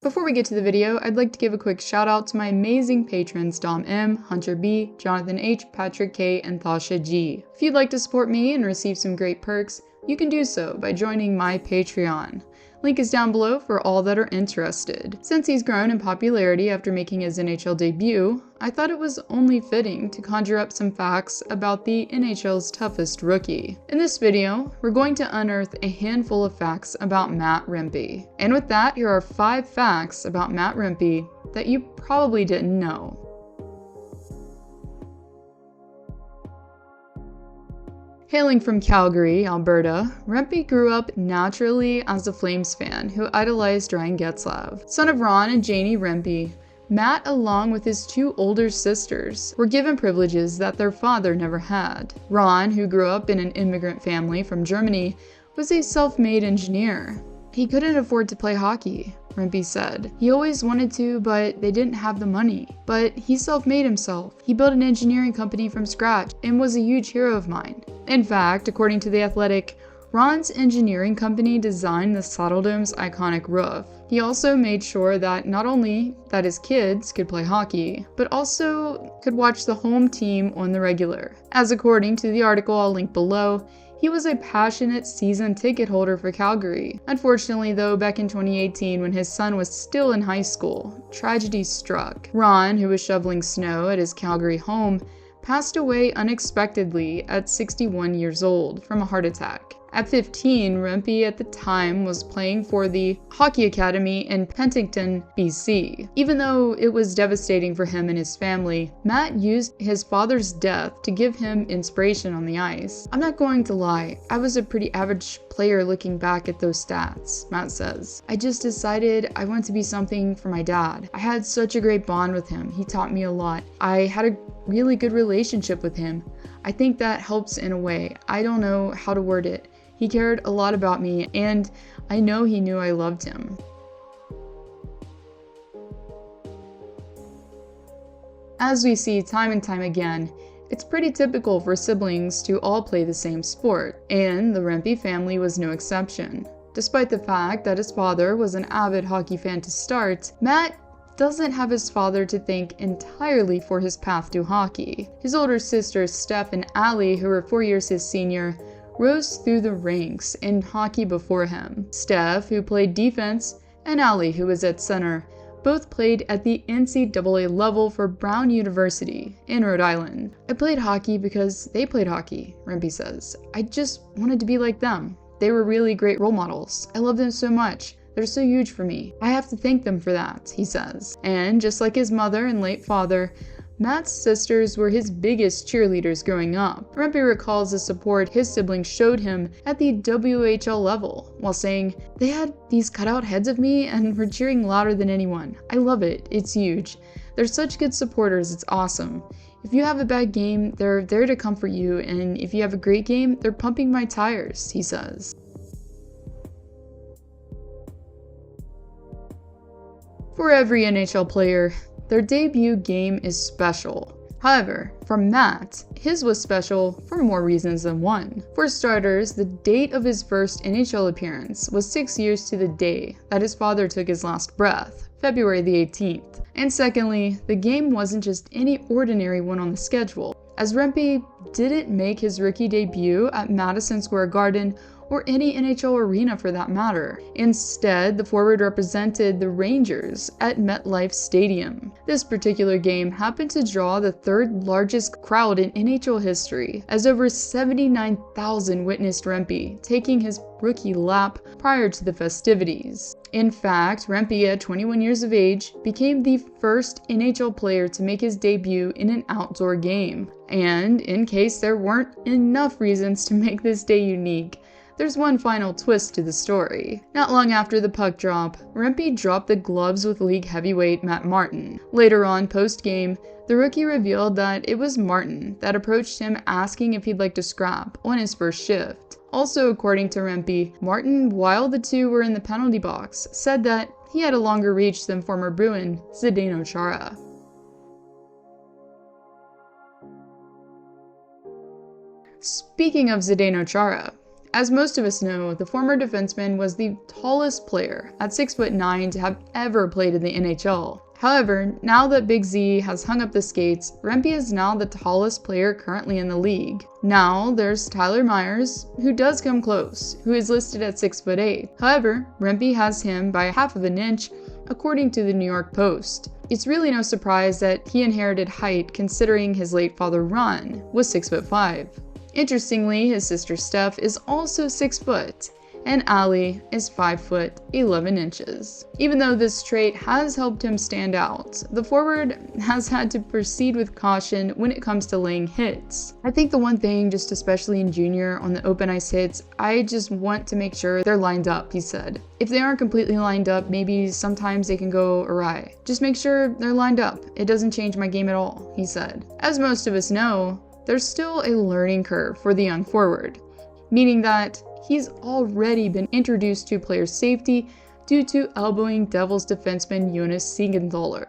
Before we get to the video, I'd like to give a quick shout out to my amazing patrons Dom M, Hunter B, Jonathan H, Patrick K, and Thosha G. If you'd like to support me and receive some great perks, you can do so by joining my Patreon. Link is down below for all that are interested. Since he's grown in popularity after making his NHL debut, I thought it was only fitting to conjure up some facts about the NHL's toughest rookie. In this video, we're going to unearth a handful of facts about Matt Rempe. And with that, here are 5 facts about Matt Rempe that you probably didn't know. Hailing from Calgary, Alberta, Rempe grew up naturally as a Flames fan who idolized Ryan Getzlaf. Son of Ron and Janie Rempe, Matt, along with his 2 older sisters, were given privileges that their father never had. Ron, who grew up in an immigrant family from Germany, was a self-made engineer. He couldn't afford to play hockey, Rempe said. He always wanted to, but they didn't have the money. But he self-made himself. He built an engineering company from scratch and was a huge hero of mine. In fact, according to The Athletic, Ron's engineering company designed the Saddledome's iconic roof. He also made sure that not only that his kids could play hockey, but also could watch the home team on the regular. As according to the article I'll link below, he was a passionate season ticket holder for Calgary. Unfortunately though, back in 2018 when his son was still in high school, tragedy struck. Ron, who was shoveling snow at his Calgary home, passed away unexpectedly at 61 years old from a heart attack. At 15, Rempe at the time was playing for the Hockey Academy in Penticton, BC. Even though it was devastating for him and his family, Matt used his father's death to give him inspiration on the ice. "I'm not going to lie, I was a pretty average player looking back at those stats," Matt says. "I just decided I want to be something for my dad. I had such a great bond with him. He taught me a lot. I had a really good relationship with him. I think that helps in a way. I don't know how to word it. He cared a lot about me, and I know he knew I loved him." As we see time and time again, it's pretty typical for siblings to all play the same sport, and the Rempe family was no exception. Despite the fact that his father was an avid hockey fan to start, Matt doesn't have his father to thank entirely for his path to hockey. His older sisters, Steph and Allie, who were 4 years his senior, rose through the ranks in hockey before him. Steph, who played defense, and Allie, who was at center, both played at the NCAA level for Brown University in Rhode Island. "I played hockey because they played hockey," Rempe says. "I just wanted to be like them. They were really great role models. I love them so much. They're so huge for me. I have to thank them for that," he says. And just like his mother and late father, Matt's sisters were his biggest cheerleaders growing up. Rempe recalls the support his siblings showed him at the WHL level, while saying, "They had these cutout heads of me and were cheering louder than anyone. I love it. It's huge. They're such good supporters. It's awesome. If you have a bad game, they're there to comfort you, and if you have a great game, they're pumping my tires," he says. For every NHL player, their debut game is special. However, for Matt, his was special for more reasons than one. For starters, the date of his first NHL appearance was 6 years to the day that his father took his last breath, February the 18th. And secondly, the game wasn't just any ordinary one on the schedule, as Rempe didn't make his rookie debut at Madison Square Garden or any NHL arena for that matter. Instead, the forward represented the Rangers at MetLife Stadium. This particular game happened to draw the 3rd largest crowd in NHL history, as over 79,000 witnessed Rempe taking his rookie lap prior to the festivities. In fact, Rempe, at 21 years of age, became the first NHL player to make his debut in an outdoor game. And in case there weren't enough reasons to make this day unique, there's one final twist to the story. Not long after the puck drop, Rempe dropped the gloves with league heavyweight Matt Martin. Later on, post-game, the rookie revealed that it was Martin that approached him asking if he'd like to scrap on his first shift. Also, according to Rempe, Martin, while the two were in the penalty box, said that he had a longer reach than former Bruin Zdeno Chara. Speaking of Zdeno Chara, As most of us know, the former defenseman was the tallest player at 6'9" to have ever played in the NHL. However, now that Big Z has hung up the skates, Rempe is now the tallest player currently in the league. Now, there's Tyler Myers, who does come close, who is listed at 6'8". However, Rempe has him by half of an inch, according to the New York Post. It's really no surprise that he inherited height considering his late father Ron was 6'5". Interestingly, his sister Steph is also 6 foot, and Ali is 5 foot 11 inches. Even though this trait has helped him stand out, the forward has had to proceed with caution when it comes to laying hits. I think the one thing, just especially in junior on the open ice hits, I just want to make sure they're lined up, he said. If they aren't completely lined up, maybe sometimes they can go awry. Just make sure they're lined up. It doesn't change my game at all, he said. As most of us know, there's still a learning curve for the young forward, meaning that he's already been introduced to player safety due to elbowing Devils defenseman Jonas Siegenthaler.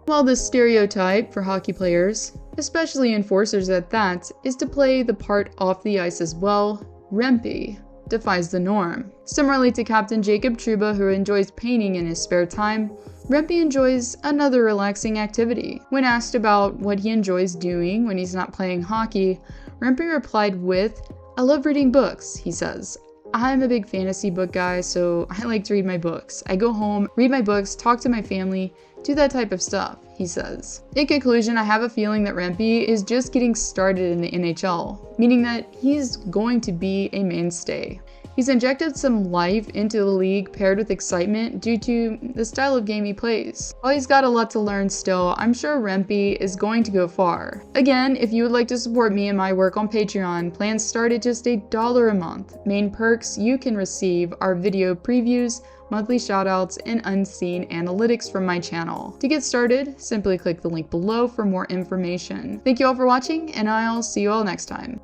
While the stereotype for hockey players, especially enforcers at that, is to play the part off the ice as well, Rempe defies the norm. Similarly to Captain Jacob Trouba, who enjoys painting in his spare time, Rempe enjoys another relaxing activity. When asked about what he enjoys doing when he's not playing hockey, Rempe replied with, "I love reading books," he says. "I'm a big fantasy book guy, so I like to read my books. I go home, read my books, talk to my family, do that type of stuff," he says. In conclusion, I have a feeling that Rempe is just getting started in the NHL, meaning that he's going to be a mainstay. He's injected some life into the league paired with excitement due to the style of game he plays. While he's got a lot to learn still, I'm sure Rempe is going to go far. Again, if you would like to support me and my work on Patreon, plans start at just $1 a month. Main perks you can receive are video previews, monthly shoutouts, and unseen analytics from my channel. To get started, simply click the link below for more information. Thank you all for watching, and I'll see you all next time.